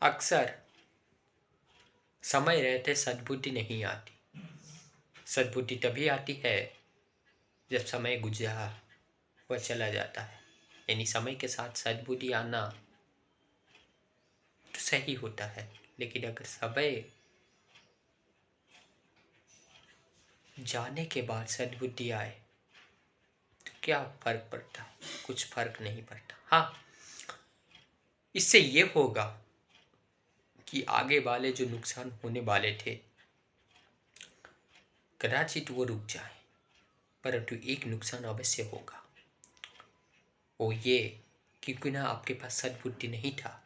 अक्सर समय रहते सद्बुद्धि नहीं आती। सद्बुद्धि तभी आती है जब समय गुजरा वह चला जाता है। यानी समय के साथ सद्बुद्धि आना तो सही होता है, लेकिन अगर समय जाने के बाद सद्बुद्धि आए तो क्या फर्क पड़ता है? कुछ फर्क नहीं पड़ता। हाँ, इससे ये होगा कि आगे वाले जो नुकसान होने वाले थे कदाचित वो रुक जाए, परंतु एक नुकसान अवश्य होगा। वो ये क्योंकि ना आपके पास सद्बुद्धि नहीं था,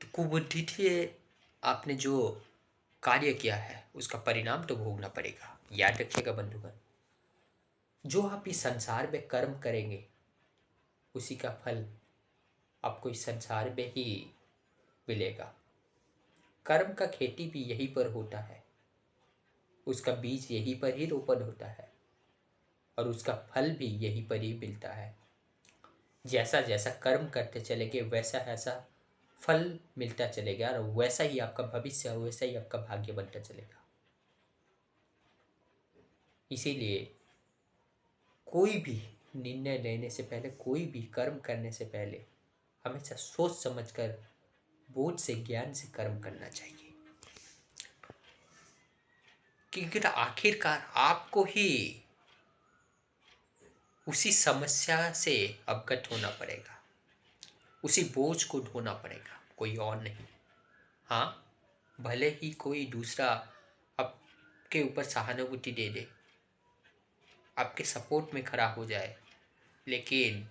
तो कुबुद्धि थी। आपने जो कार्य किया है उसका परिणाम तो भोगना पड़ेगा। याद रखिएगा बंधुगण, जो आप इस संसार में कर्म करेंगे उसी का फल आपको इस संसार में ही मिलेगा। कर्म का खेती भी यहीं पर होता है, उसका बीज यहीं पर ही रोपण होता है और उसका फल भी यहीं पर ही मिलता है। जैसा जैसा कर्म करते चलेंगे वैसा ऐसा फल मिलता चलेगा और वैसा ही आपका भविष्य, वैसा ही आपका भाग्य बनता चलेगा। इसीलिए कोई भी निर्णय लेने से पहले, कोई भी कर्म करने से पहले हमेशा सोच समझकर, बोध से, ज्ञान से कर्म करना चाहिए। क्योंकि आखिरकार आपको ही उसी समस्या से अवगत होना पड़ेगा, उसी बोझ को ढोना पड़ेगा, कोई और नहीं। हाँ, भले ही कोई दूसरा आपके ऊपर सहानुभूति दे दे, आपके सपोर्ट में खड़ा हो जाए, लेकिन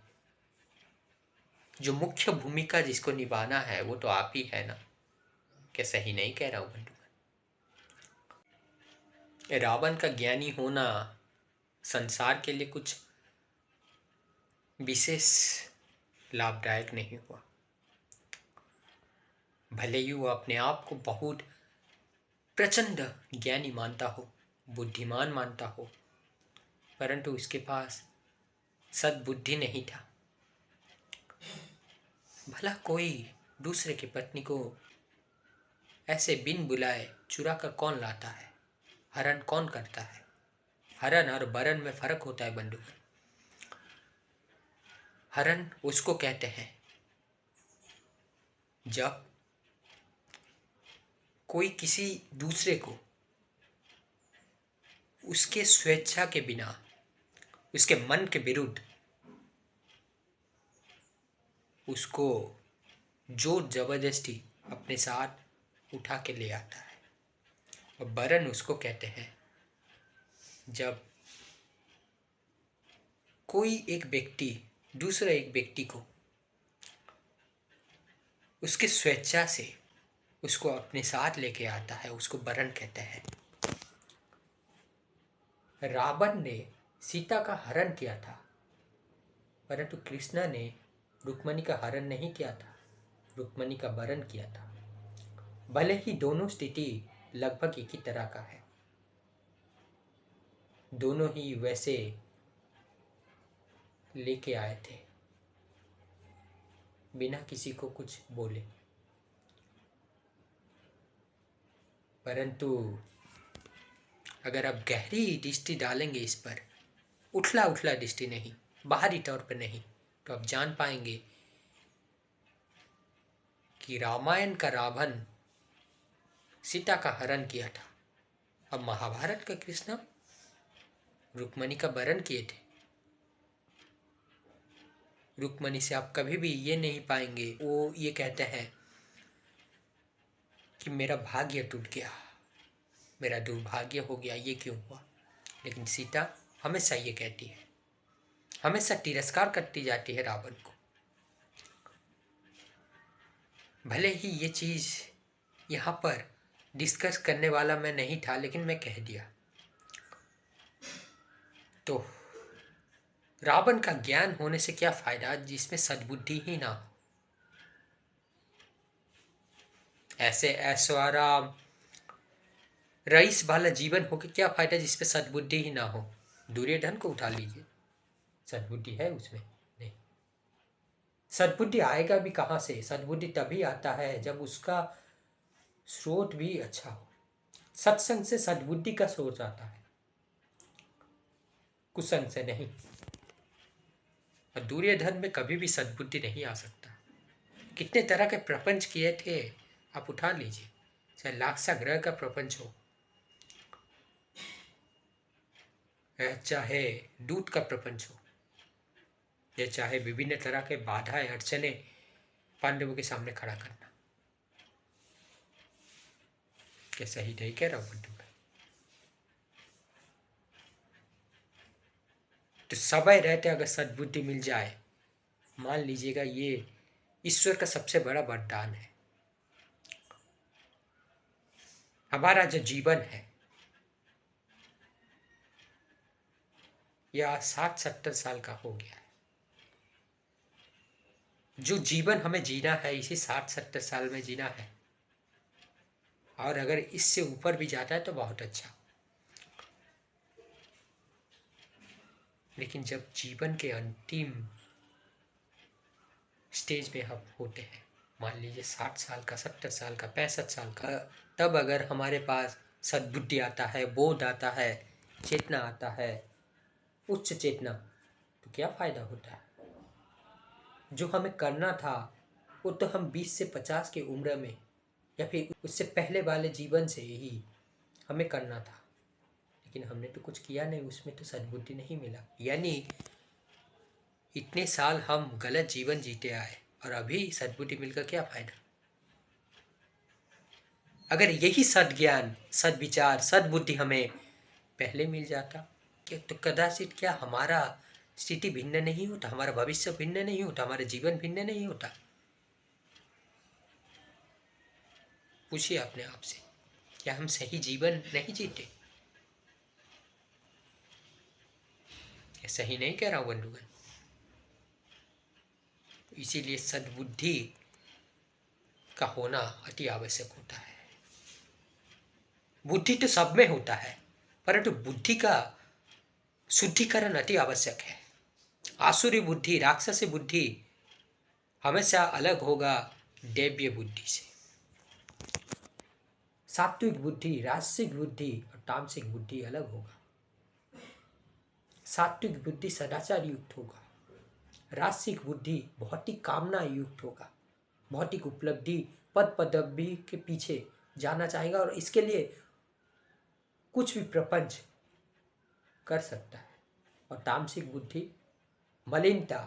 जो मुख्य भूमिका जिसको निभाना है वो तो आप ही है ना। क्या सही नहीं कह रहा हूं बंधु? रावण का ज्ञानी होना संसार के लिए कुछ विशेष लाभदायक नहीं हुआ। भले ही वो अपने आप को बहुत प्रचंड ज्ञानी मानता हो, बुद्धिमान मानता हो, परंतु उसके पास सद्बुद्धि नहीं था। भला कोई दूसरे की पत्नी को ऐसे बिन बुलाए चुरा कर कौन लाता है? हरण कौन करता है? हरण और बरन में फर्क होता है बंधु। हरण उसको कहते हैं जब कोई किसी दूसरे को उसके स्वेच्छा के बिना, उसके मन के विरुद्ध उसको जोर जबरदस्ती अपने साथ उठा के ले आता है। और बरन उसको कहते हैं जब कोई एक व्यक्ति दूसरे एक व्यक्ति को उसके स्वेच्छा से उसको अपने साथ लेके आता है, उसको बरन कहते हैं। रावण ने सीता का हरण किया था, परंतु कृष्ण ने रुक्मणी का हरण नहीं किया था, रुक्मणी का वरण किया था। भले ही दोनों स्थिति लगभग एक ही तरह का है, दोनों ही वैसे लेके आए थे बिना किसी को कुछ बोले, परंतु अगर आप गहरी दृष्टि डालेंगे इस पर, उठला उठला दृष्टि नहीं, बाहरी तौर पर नहीं, तो आप जान पाएंगे कि रामायण का रावण सीता का हरण किया था और महाभारत का कृष्ण रुक्मणी का वरण किए थे। रुक्मणी से आप कभी भी ये नहीं पाएंगे वो ये कहते हैं कि मेरा भाग्य टूट गया, मेरा दुर्भाग्य हो गया, ये क्यों हुआ। लेकिन सीता हमेशा ये कहती है, हमेशा तिरस्कार करती जाती है रावण को। भले ही ये चीज़ यहाँ पर डिस्कस करने वाला मैं नहीं था, लेकिन मैं कह दिया। तो रावण का ज्ञान होने से क्या फायदा जिसमें सद्बुद्धि ही ना हो। ऐसे ऐश्वर्या रईस वाला जीवन हो के क्या फायदा जिसमें सद्बुद्धि ही ना हो। दुर्योधन को उठा लीजिए, सद्बुद्धि है उसमें? नहीं। सद्बुद्धि आएगा भी कहाँ से? सद्बुद्धि तभी आता है जब उसका स्रोत भी अच्छा हो। सत्संग से सद्बुद्धि का स्रोत आता है, कुसंग से नहीं। और दुर्योधन में कभी भी सद्बुद्धि नहीं आ सकता। कितने तरह के प्रपंच किए थे, आप उठा लीजिए, चाहे लाक्षा ग्रह का प्रपंच हो, चाहे दूत का प्रपंच हो, या चाहे विभिन्न तरह के बाधाएं अड़चने पांडवों के सामने खड़ा करना। क्या सही नहीं कह रहा हूं बंधु भाई? तो समय रहते अगर सद्बुद्धि मिल जाए, मान लीजिएगा ये ईश्वर का सबसे बड़ा वरदान है। हमारा जो जीवन है यह 60-70 साल का हो गया है। जो जीवन हमें जीना है इसी 60-70 साल में जीना है, और अगर इससे ऊपर भी जाता है तो बहुत अच्छा। लेकिन जब जीवन के अंतिम स्टेज में हम होते हैं, मान लीजिए 60 साल का, 70 साल का, 65 साल का, तब अगर हमारे पास सद्बुद्धि आता है, बोध आता है, चेतना आता है, उच्च चेतना, तो क्या फायदा होता है? जो हमें करना था वो तो हम 20 से 50 की उम्र में या फिर उससे पहले वाले जीवन से ही हमें करना था, लेकिन हमने तो कुछ किया नहीं, उसमें तो सद्बुद्धि नहीं मिला। यानी इतने साल हम गलत जीवन जीते आए और अभी सद्बुद्धि मिलकर क्या फायदा? अगर यही सद्ज्ञान, सद्विचार, सद्बुद्धि हमें पहले मिल जाता कि तो कदाचित क्या हमारा स्थिति भिन्न नहीं होता, हमारा भविष्य भिन्न नहीं होता, हमारा जीवन भिन्न नहीं होता? पूछिए अपने आप से, क्या हम सही जीवन नहीं जीते? सही नहीं कह रहा हूं बंधुगण? इसीलिए सद्बुद्धि का होना अति आवश्यक होता है। बुद्धि तो सब में होता है, परंतु बुद्धि का शुद्धिकरण अति आवश्यक है। आसुरी बुद्धि, राक्षसी बुद्धि हमेशा अलग होगा दैव्य बुद्धि से। सात्विक बुद्धि, राजसिक बुद्धि और तामसिक बुद्धि अलग होगा। सात्विक बुद्धि सदाचार युक्त होगा, राजसिक बुद्धि भौतिक कामना युक्त होगा, भौतिक उपलब्धि, पद पदवी के पीछे जाना चाहेगा और इसके लिए कुछ भी प्रपंच कर सकता है। और तामसिक बुद्धि मलिनता,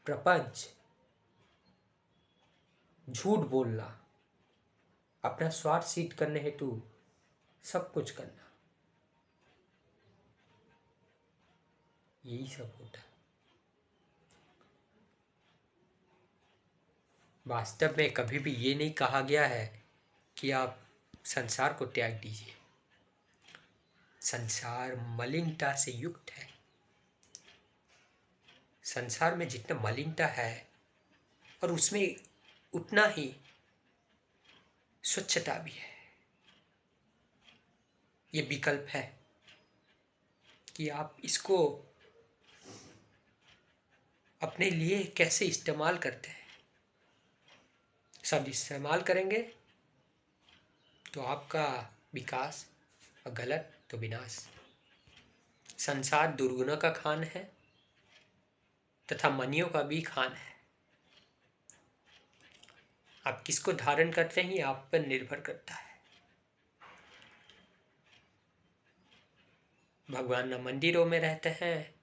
प्रपंच, झूठ बोलना, अपना स्वार्थ सिद्ध करने हेतु सब कुछ करना, यही सब होता है। वास्तव में कभी भी ये नहीं कहा गया है कि आप संसार को त्याग दीजिए। संसार मलिनता से युक्त है। संसार में जितना मलिनता है और उसमें उतना ही स्वच्छता भी है। ये विकल्प है कि आप इसको अपने लिए कैसे इस्तेमाल करते हैं। सब इस्तेमाल करेंगे तो आपका विकास, और गलत तो विनाश। संसार दुर्गुणों का खान है तथा मनियों का भी खान है। आप किसको धारण करते हैं ये आप पर निर्भर करता है। भगवान न मंदिरों में रहते हैं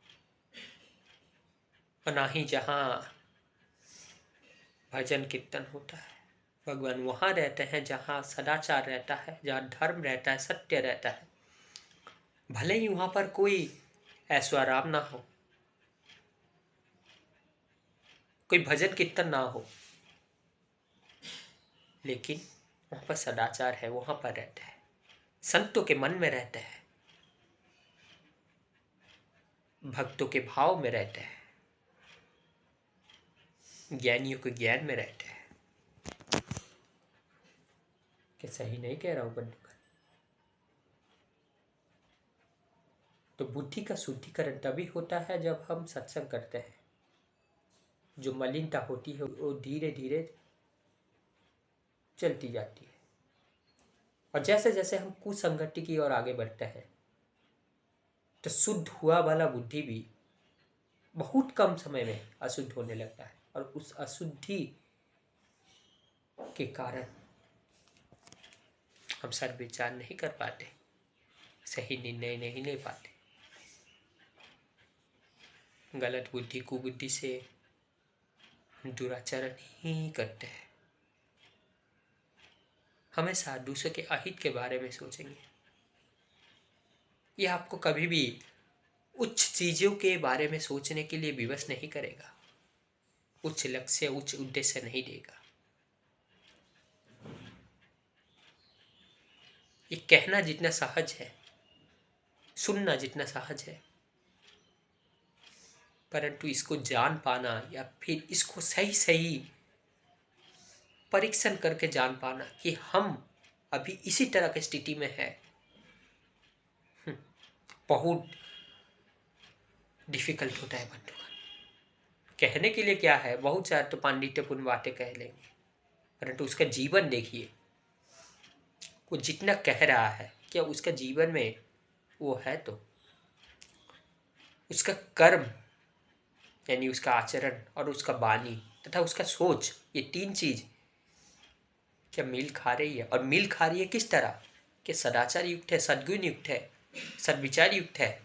और ना ही जहाँ भजन कीर्तन होता है। भगवान वहाँ रहते हैं जहाँ सदाचार रहता है, जहाँ धर्म रहता है, सत्य रहता है। भले ही वहाँ पर कोई ऐश्वर्य ना हो, कोई भजन कीर्तन ना हो, लेकिन वहाँ पर सदाचार है, वहाँ पर रहते हैं, संतों के मन में रहते हैं, भक्तों के भाव में रहते हैं, ज्ञानियों के ज्ञान में रहते हैं। क्या सही नहीं कह रहा हूँ बंधुगण? तो बुद्धि का शुद्धिकरण तभी होता है जब हम सत्संग करते हैं। जो मलिनता होती है वो धीरे धीरे चलती जाती है। और जैसे जैसे हम कुसंगति की ओर आगे बढ़ते हैं तो शुद्ध हुआ वाला बुद्धि भी बहुत कम समय में अशुद्ध होने लगता है, और उस अशुद्धि के कारण हम सद विचार नहीं कर पाते, सही निर्णय नहीं ले पाते, गलत बुद्धि कुबुद्धि से दुराचरण ही करते हैं। हमेशा दूसरे के अहित के बारे में सोचेंगे। यह आपको कभी भी उच्च चीजों के बारे में सोचने के लिए विवश नहीं करेगा, उच्च लक्ष्य उच्च उद्देश्य नहीं देगा। ये कहना जितना सहज है, सुनना जितना सहज है, परंतु इसको जान पाना या फिर इसको सही सही परीक्षण करके जान पाना कि हम अभी इसी तरह की स्थिति में है, बहुत डिफिकल्ट होता है बंधुगण। कहने के लिए क्या है, बहुत सारे तो पांडित्यपूर्ण बातें कह लेंगे, परंतु उसका जीवन देखिए, वो जितना कह रहा है क्या उसका जीवन में वो है? तो उसका कर्म यानी उसका आचरण और उसका वाणी तथा उसका सोच, ये तीन चीज क्या मिल खा रही है? और मिल खा रही है किस तरह कि सदाचार युक्त है, सद्गुण युक्त है, सद्विचार युक्त है,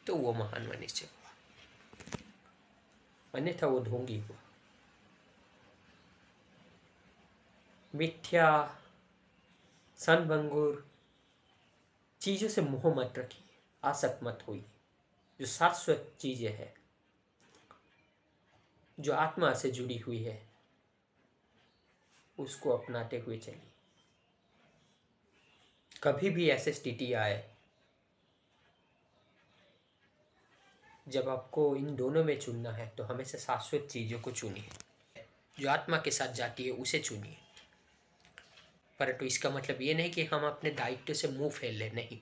तो वो महान मनुष्य हुआ, अन्यथा वो ढोंगी हुआ। मिथ्या सनभंगुर चीजों से मोह मत रखिए, आसक्त मत होइए। जो शाश्वत चीजें हैं, जो आत्मा से जुड़ी हुई है, उसको अपनाते हुए चलिए। कभी भी ऐसी स्थिति आए जब आपको इन दोनों में चुनना है तो हमेशा शाश्वत चीजों को चुनिए, जो आत्मा के साथ जाती है उसे चुनिए। परंतु इसका मतलब ये नहीं कि हम अपने दायित्व से मुंह फेर ले, नहीं।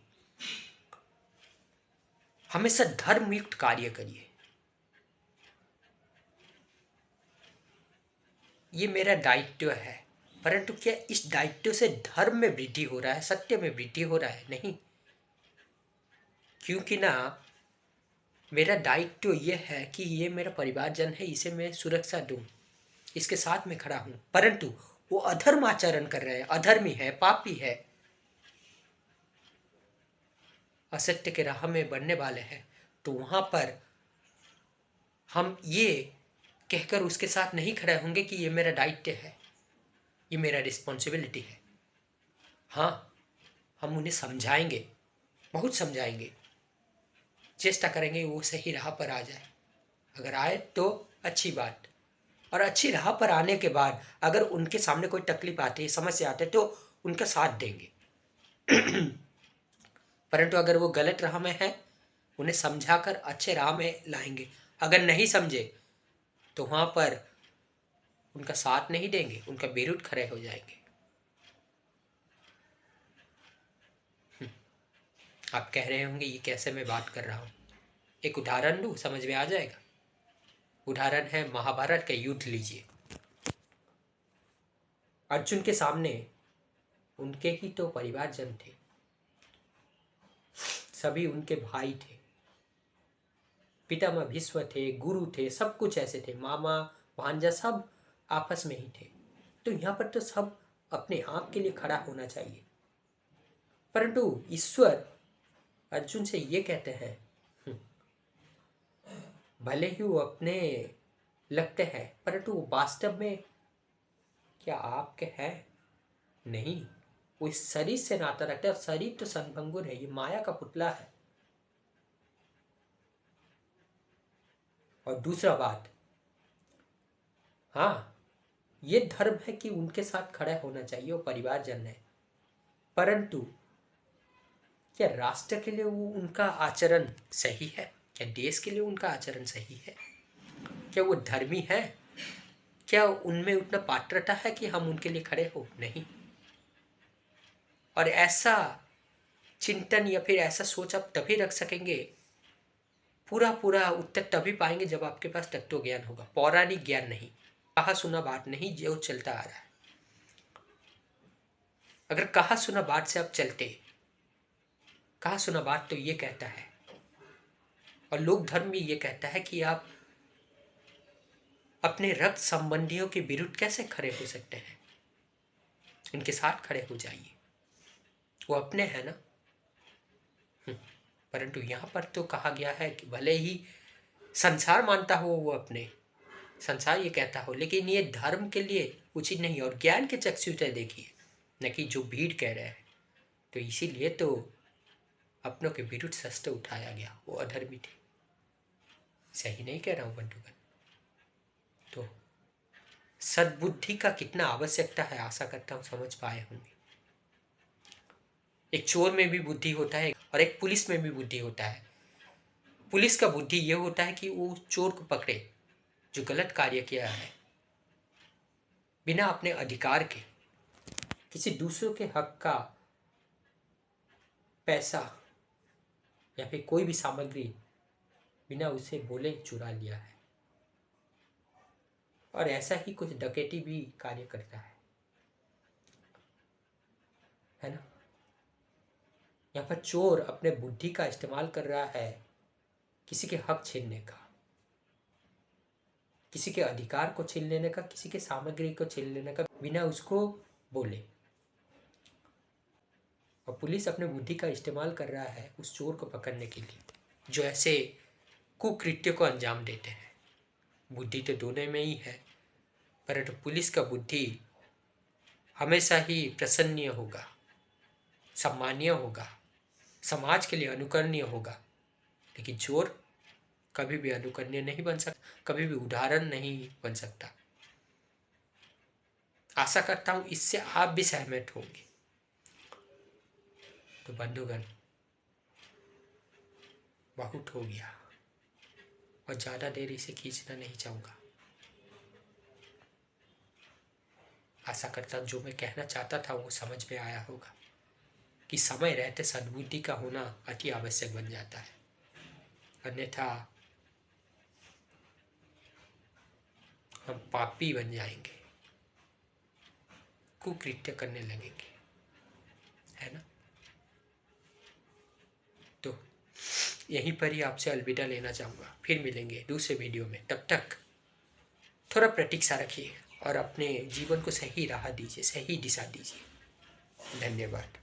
हमेशा धर्मयुक्त कार्य करिए। ये मेरा दायित्व है, परंतु क्या इस दायित्व से धर्म में वृद्धि हो रहा है, सत्य में वृद्धि हो रहा है? नहीं। क्योंकि ना मेरा दायित्व यह है कि ये मेरा परिवारजन है, इसे मैं सुरक्षा दूं, इसके साथ में खड़ा हूं, परंतु वो अधर्म आचरण कर रहे हैं, अधर्मी है, पापी है, असत्य के राह में बढ़ने वाले हैं, तो वहां पर हम ये कहकर उसके साथ नहीं खड़े होंगे कि ये मेरा दायित्व है, ये मेरा रिस्पॉन्सिबिलिटी है। हाँ, हम उन्हें समझाएंगे, बहुत समझाएंगे, चेष्टा करेंगे वो सही राह पर आ जाए। अगर आए तो अच्छी बात, और अच्छी राह पर आने के बाद अगर उनके सामने कोई तकलीफ आती है, समस्या आती है, तो उनका साथ देंगे। परंतु अगर वो गलत राह में है, उन्हें समझाकर अच्छे राह में लाएंगे। अगर नहीं समझे तो वहां पर उनका साथ नहीं देंगे, उनका विरुद्ध खड़े हो जाएंगे। आप कह रहे होंगे ये कैसे मैं बात कर रहा हूं? एक उदाहरण दूं, समझ में आ जाएगा। उदाहरण है महाभारत का युद्ध लीजिए। अर्जुन के सामने उनके ही तो परिवारजन थे, सभी उनके भाई थे, पितामह भीष्म थे, गुरु थे, सब कुछ ऐसे थे, मामा भांजा सब आपस में ही थे। तो यहाँ पर तो सब अपने आप के लिए खड़ा होना चाहिए, परंतु ईश्वर अर्जुन से ये कहते हैं, भले ही वो अपने लगते हैं परंतु वो वास्तव में क्या आपके हैं? नहीं, वो इस शरीर से नाता रखते हैं, और शरीर तो संभंगुर है, ये माया का पुतला है। और दूसरा बात, हाँ, ये धर्म है कि उनके साथ खड़ा होना चाहिए, वो परिवारजन है, परंतु क्या राष्ट्र के लिए वो उनका आचरण सही है? क्या देश के लिए उनका आचरण सही है? क्या वो धर्मी है? क्या उनमें उतना पात्रता है कि हम उनके लिए खड़े हो? नहीं। और ऐसा चिंतन या फिर ऐसा सोच आप तभी रख सकेंगे पूरा पूरा उत्तर तभी पाएंगे जब आपके पास तत्व ज्ञान होगा, पौराणिक ज्ञान नहीं, कहा सुना बात नहीं जो चलता आ रहा है। अगर कहा सुना बात से आप चलते, कहा सुना बात तो ये कहता है, और लोक धर्म भी ये कहता है कि आप अपने रक्त संबंधियों के विरुद्ध कैसे खड़े हो सकते हैं, इनके साथ खड़े हो जाइए, वो अपने हैं ना। परंतु यहाँ पर तो कहा गया है कि भले ही संसार मानता हो वो अपने, संसार ये कहता हो, लेकिन ये धर्म के लिए उचित नहीं, और ज्ञान के चक्षु से देखिए, न कि जो भीड़ कह रहे हैं। तो इसीलिए तो अपनों के विरुद्ध शस्त्र उठाया गया, वो अधर्मी थे। सही नहीं कह रहा हूँ बंधुगण। तो सद्बुद्धि का कितना आवश्यकता है, आशा करता हूँ समझ पाए होंगे। एक चोर में भी बुद्धि होता है और एक पुलिस में भी बुद्धि होता है। पुलिस का बुद्धि ये होता है कि वो चोर को पकड़े जो गलत कार्य किया है, बिना अपने अधिकार के, किसी दूसरों के हक का पैसा या फिर कोई भी सामग्री बिना उसे बोले चुरा लिया और ऐसा ही कुछ डकैती भी कार्य करता है ना। यहाँ पर चोर अपने बुद्धि का इस्तेमाल कर रहा है किसी के हक छीनने का, किसी के अधिकार को छीन लेने का, किसी के सामग्री को छीन लेने का, बिना उसको बोले। और पुलिस अपने बुद्धि का इस्तेमाल कर रहा है उस चोर को पकड़ने के लिए जो ऐसे कुकृत्य को अंजाम देते हैं। बुद्धि तो दोनों में ही है, परंतु पुलिस का बुद्धि हमेशा ही प्रसन्नीय होगा, सम्मानीय होगा, समाज के लिए अनुकरणीय होगा। लेकिन चोर कभी भी अनुकरणीय नहीं बन सकता, कभी भी उदाहरण नहीं बन सकता। आशा करता हूं इससे आप भी सहमत होंगे। तो बंधुगण, बहुत हो गया और ज़्यादा देर इसे खींचना नहीं चाहूँगा। आशा करता हूँ जो मैं कहना चाहता था वो समझ में आया होगा कि समय रहते सद्बुद्धि का होना अति आवश्यक बन जाता है, अन्यथा हम पापी बन जाएंगे, कुकृत्य करने लगेंगे, है ना। तो यहीं पर ही आपसे अलविदा लेना चाहूँगा, फिर मिलेंगे दूसरे वीडियो में। तब तक थोड़ा प्रतीक्षा रखिए और अपने जीवन को सही राह दीजिए, सही दिशा दीजिए। धन्यवाद।